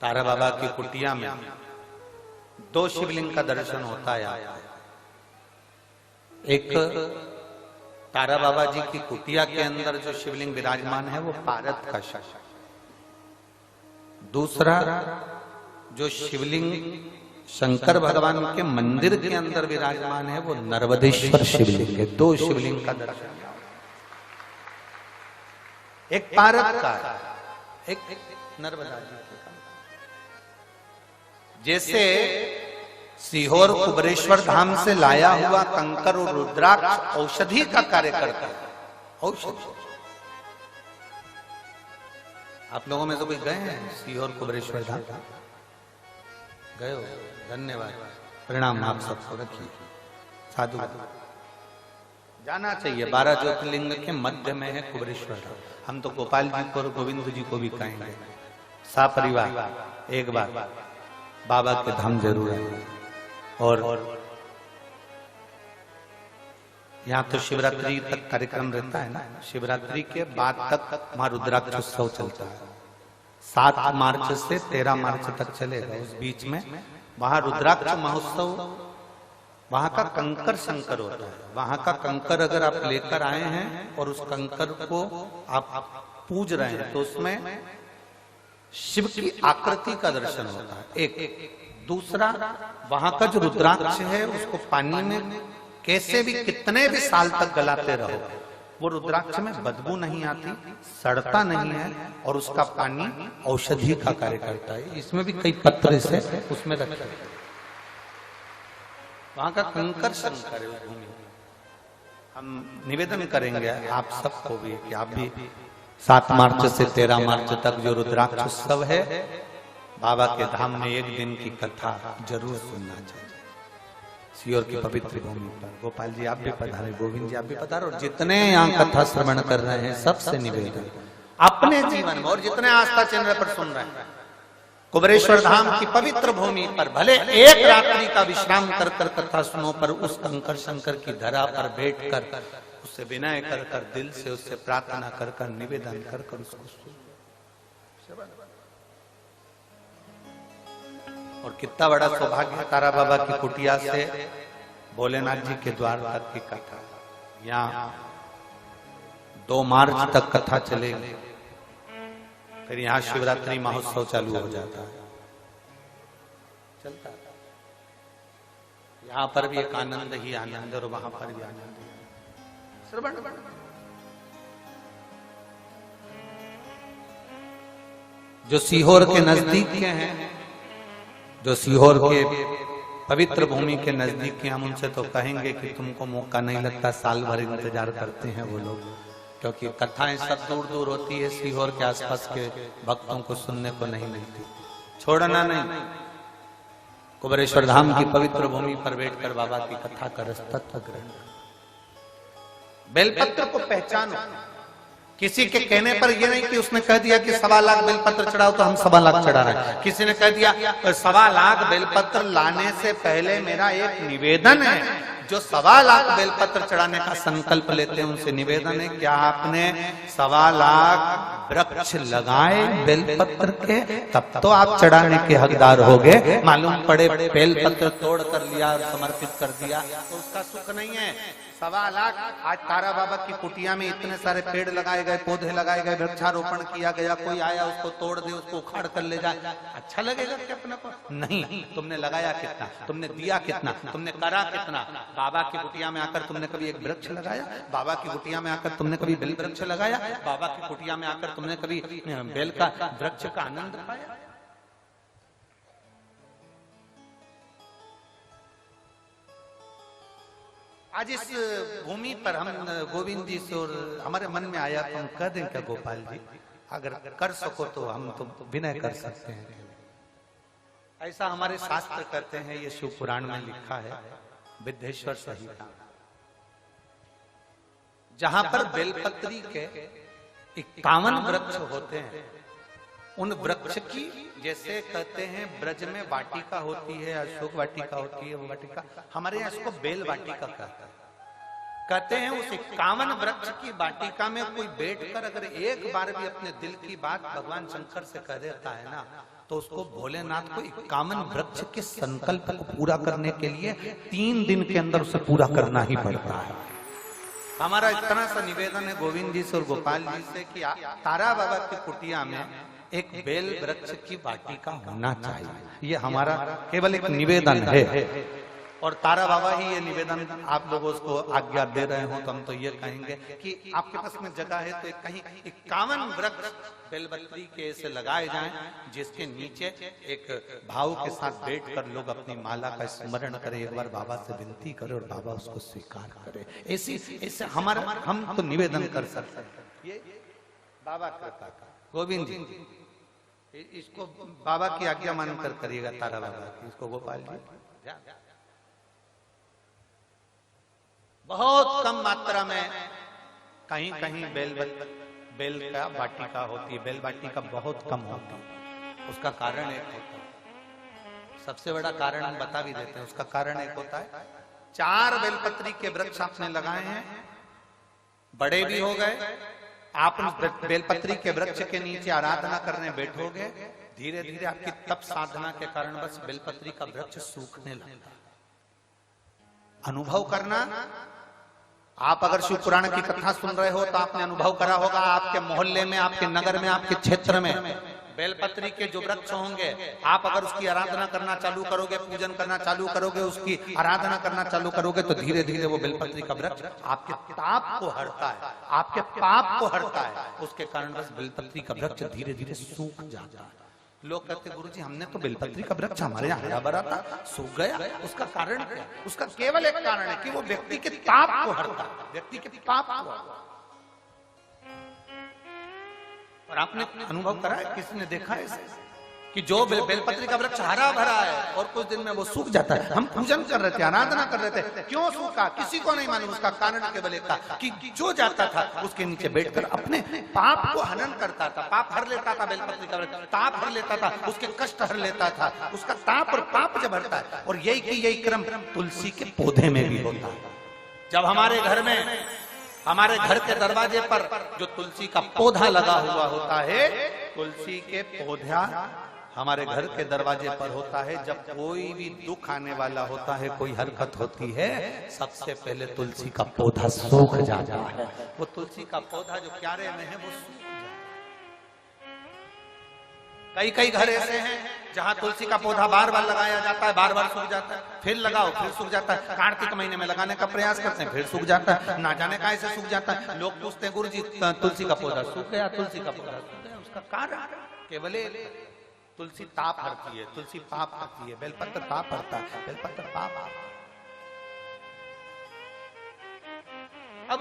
तारा बाबा की कुटिया में दो शिवलिंग का दर्शन होता है आपको। एक तारा बाबा जी की कुटिया के अंदर जो शिवलिंग विराजमान है वो पारद का शिव, दूसरा जो शिवलिंग शंकर भगवान के मंदिर के अंदर विराजमान है वो नर्मदेश्वर शिवलिंग है। दो शिवलिंग का दर्शन, एक पारद का एक नर्मदा जी का। जैसे सीहोर कुबरेश्वर धाम से लाया हुआ कंकर और रुद्राक्ष औषधि का कार्य करता है। औषधि, आप लोगों में तो कोई गए हैं सीहोर कुबरेश्वर धाम? गए हो? धन्यवाद, प्रणाम आप सबको, रखिए साधु। जाना चाहिए, 12 ज्योतिर्लिंग के मध्य में है कुबरेश्वर धाम। हम तो गोपाल जी को और गोविंद जी को भी कहेंगे, सपरिवार एक बार बाबा के धाम जरूर है। और यहाँ तो शिवरात्रि तक कार्यक्रम रहता है ना, शिवरात्रि के बाद तक वहां रुद्राक्ष उत्सव चलता है। 7 मार्च से 13 मार्च तक चलेगा। उस बीच में वहां रुद्राक्ष महोत्सव, वहां का कंकर शंकर होता है। वहां का कंकर अगर आप लेकर आए हैं और उस कंकर को आप पूज रहे हैं तो उसमें शिव की आकृति का दर्शन होता है। एक दूसरा, वहां का जो रुद्राक्ष है उसको पानी में कैसे भी कितने भी साल तक गलाते रहो, वो रुद्राक्ष में बदबू नहीं आती, सड़ता नहीं है और उसका पानी औषधि का कार्य करता है। इसमें भी कई पत्र से उसमें रखे। वहां का कंकर शंकर है भूमि। हम निवेदन करेंगे आप सबको भी कि आप भी 7 मार्च से 13 मार्च तक जो रुद्राक्ष उत्सव है बाबा के धाम में एक दिन की कथा जरूर सुनना चाहिए। सीहोर की पवित्र भूमि पर गोपाल जी आप भी पधारे, गोविंद जी आप भी पधारो, जितने यहाँ कथा श्रवण कर रहे हैं सबसे निवेदन अपने जीवन में, और जितने आस्था चैनल पर सुन रहे हैं, कुबरेश्वर धाम की पवित्र भूमि पर भले एक रात्रि का विश्राम कर कर कथा सुनो, पर उस कंकर शंकर की धरा पर बैठ कर उससे विनय कर कर, दिल से उससे प्रार्थना कर कर, निवेदन कर कर उसको सुनो। और कितना बड़ा सौभाग्य, तारा बाबा की कुटिया से भोलेनाथ जी के द्वार तक की कथा। यहाँ 2 मार्च तक कथा चलेगी, फिर यहाँ शिवरात्रि महोत्सव चालू हो जाता है, चलता है। यहाँ पर भी एक आनंद ही आनंद और वहां पर भी आनंद ही आनंद। जो सीहोर के नजदीक के हैं, जो सीहोर के पवित्र भूमि के नजदीक के, हम उनसे तो कहेंगे कि तुमको मौका नहीं लगता, साल भर इंतजार करते हैं वो लोग, क्योंकि कथाएं सब दूर दूर होती है, सीहोर के आसपास के भक्तों को सुनने को नहीं मिलती। छोड़ना नहीं, कुबरेश्वर धाम की पवित्र भूमि पर बैठकर बाबा की कथा का रस तत्व ग्रहण। बेलपत्र को पहचानो। किसी के कहने पर यह नहीं कि उसने कह दिया कि 1.25 लाख बेलपत्र चढ़ाओ तो हम 1.25 लाख चढ़ा रहे हैं। किसी ने कह दिया 1.25 लाख बेलपत्र लाने से पहले मेरा एक निवेदन है, जो 1.25 लाख बेलपत्र चढ़ाने का संकल्प लेते हैं उनसे निवेदन है, क्या आपने 1.25 लाख वृक्ष लगाए बेलपत्र के, तब तो आप चढ़ाने के हकदार हो गए। मालूम पड़े बेलपत्र तोड़ कर लिया और समर्पित कर दिया तो उसका सुख नहीं है। 1.25 लाख, आज तारा बाबा की कुटिया में इतने सारे पेड़ लगाए गए, पौधे लगाए गए, वृक्षारोपण किया गया, कोई आया उसको तोड़ दे, उसको उखाड़ कर ले जाए, अच्छा लगेगा क्या अपने को? नहीं। तुमने लगाया कितना, तुमने दिया कितना, तुमने करा कितना? बाबा की कुटिया में आकर तुमने कभी एक वृक्ष लगाया? बाबा की कुटिया में आकर तुमने कभी बेल वृक्ष लगाया? बाबा की कुटिया में आकर तुमने कभी बेल का वृक्ष का आनंद पाया? आज इस भूमि पर हम गोविंद जी से, और हमारे मन में आया तो हम कह दें क्या गोपाल जी, अगर कर सको तो हम तो विनय कर सकते हैं। ऐसा हमारे शास्त्र कहते हैं, ये शिव पुराण में लिखा है, विद्येश्वर संहिता, जहां पर बेलपत्री के 51 वृक्ष होते हैं। उन वृक्ष की, जैसे कहते हैं ब्रज में वाटिका होती है, अशोक वाटिका होती है, वो वाटिका, हमारे यहाँ इसको बेल वाटिका कहते हैं। कहते हैं उस 51 वृक्ष की वाटिका में कोई बैठकर अगर एक बार भी अपने दिल की बात भगवान शंकर से कह देता है ना, तो उसको भोलेनाथ को 51 वृक्ष के संकल्प को पूरा करने के लिए 3 दिन के अंदर उसे पूरा करना ही पड़ता है। हमारा इतना सा निवेदन है गोविंद जी से और गोपाल जी से कि तारा बाबा की कुटिया में एक बेल वृक्ष की वाटिका होना चाहिए। ये हमारा केवल एक निवेदन है, और तारा बाबा ही ये निवेदन आप लोगों को आज्ञा दे रहे हो तो हम तो ये कहेंगे कि आपके पास में जगह है तो कहीं 51 वृक्ष बेलपत्री के ऐसे लगाए जाएं, जिसके नीचे एक भाव के साथ बैठकर लोग अपनी माला का स्मरण करें, एक बार बाबा से विनती करें और बाबा उसको स्वीकार करे। ऐसे हमारा हम तो निवेदन कर सकते हैं। ये बाबा कृपा का गोविंद जी, इसको बाबा की आज्ञा मानकर करिएगा, तारा बाबा की, इसको गोपाल जी। बहुत कम मात्रा में कहीं कहीं बेल का वाटिका होती है, बेल वाटिका बहुत कम होती है। उसका कारण एक होता है, सबसे बड़ा कारण हम बता भी देते हैं। उसका कारण एक होता है, 4 बेलपत्री के वृक्ष आपने लगाए हैं, बड़े भी हो गए, आप बेलपत्री के वृक्ष के नीचे आराधना करने बैठोगे, धीरे धीरे आपकी तप साधना के कारण बस बेलपत्री का वृक्ष सूखने लगता। अनुभव करना, आप अगर शिव पुराण की कथा सुन रहे हो तो आपने अनुभव करा होगा, आपके मोहल्ले में, आपके नगर में, आपके क्षेत्र में बेलपत्री के जो वृक्ष होंगे, आप अगर उसकी आराधना करना चालू करोगे, पूजन करना चालू करोगे, उसकी आराधना करना चालू करोगे, तो धीरे धीरे वो बेलपत्री का वृक्ष आपके ताप को हरता है, आपके पाप को हरता है। उसके कारण बस बेलपत्री का वृक्ष धीरे धीरे सूख जाता है। लोग कहते गुरुजी हमने तो बेलपत्री का वृक्ष हमारे यहाँ हरा भरा था, सूख गया। उसका कारण क्या? उसका केवल एक कारण है कि वो व्यक्ति के पाप को हरता है, व्यक्ति के पाप को। और आपने अनुभव करा है, किसी ने देखा है इसे कि जो बेलपत्री का वृक्ष हरा भरा है और कुछ दिन में वो सूख जाता है। हम पूजन कर रहे थे, आराधना कर रहे थे, क्यों सूखा किसी को नहीं मालूम। उसका कारण केवल एक था कि जो जाता था उसके नीचे बैठकर अपने पाप को हनन करता था, पाप हर लेता था। बेलपत्री का वृक्ष ताप हर लेता था, उसके कष्ट हर लेता था, उसका ताप और पाप जब हरता है। और यही क्रम तुलसी के पौधे में भी होता है। जब हमारे घर में, हमारे घर के दरवाजे पर जो तुलसी का पौधा लगा हुआ होता है, तुलसी के पौधा हमारे घर के दरवाजे पर होता है, जब कोई भी दुख आने वाला होता है, कोई हरकत होती है, सबसे पहले तुलसी का पौधा सूख जाता है। वो तुलसी का पौधा जो क्यारे में है वो सूख जाता है। कई घर ऐसे हैं जहां तुलसी का पौधा बार बार लगाया जाता है, बार बार सूख जाता है, फिर लगाओ फिर सूख जाता है। कार्तिक महीने में लगाने का प्रयास करते हैं, फिर सूख जाता है, ना जाने का ऐसे सूख जाता है। लोग पूछते हैं गुरुजी तुलसी का पौधा सूख गया, तुलसी का पौधा सूख गया। उसका कारण केवल तुलसी ताप हरती है, तुलसी पाप हरती है। बेलपत्र ताप हरता है, बेलपत्र पाप। अब